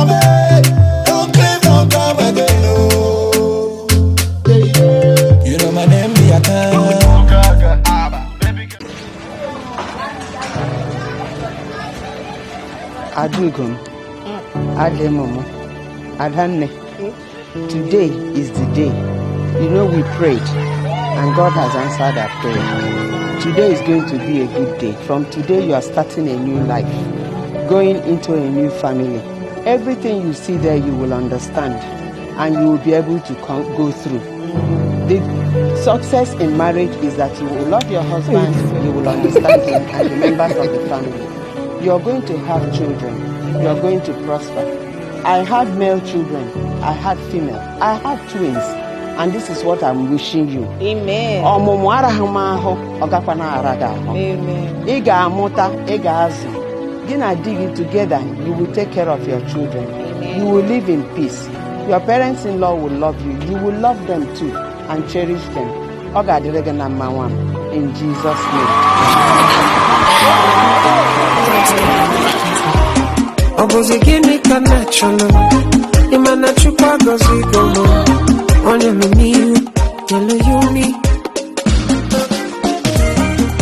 away. Don't leave, don't come again. Oh. You know my name, be a Adugum, Ademomo, Adhanne. Today is the day. You know we prayed and God has answered our prayer. Today is going to be a good day. From today you are starting a new life, going into a new family. Everything you see there you will understand and you will be able to go through. The success in marriage is that you will love your husband, you will understand him and the members of the family. You are going to have children. You are going to prosper. I had male children. I had female. I had twins. And this is what I'm wishing you. Amen. Amen. Dig together, you will take care of your children. Amen. You will live in peace. Your parents-in-law will love you. You will love them too and cherish them. In Jesus' name. Obozi gini kana cholo Imana chukwa gozi gomo Onye meniyu Yellow uni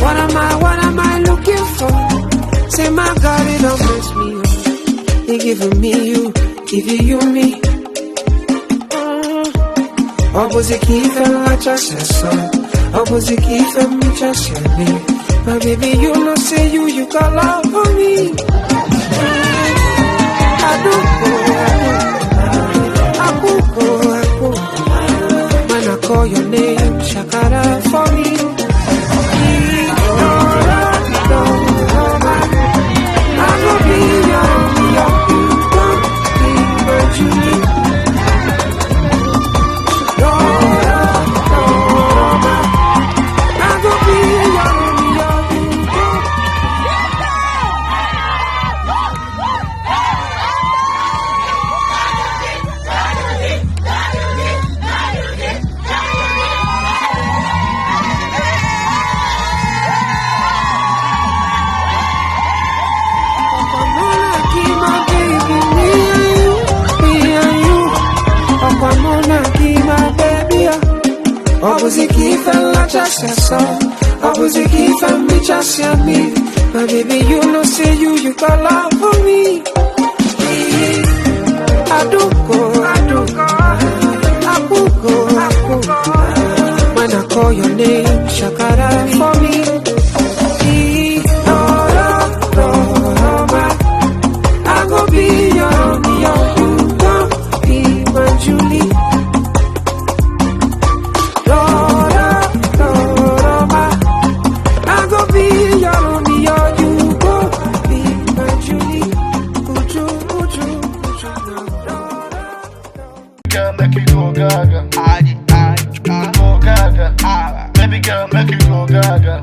What am I looking for? Say my God, it don't mess me up. He giving me you, giving you me. Obozi kife wacha seso Obozi kife micha shani. My baby, you know say you got love for me. When I call your name, Shakara for me. I will be your my baby, you know say you got love for me. I do go. When I call your name, Shakara for me. I go be your you gon' be my Julie. Make you go gaga. Go gaga. Baby girl, make you go gaga.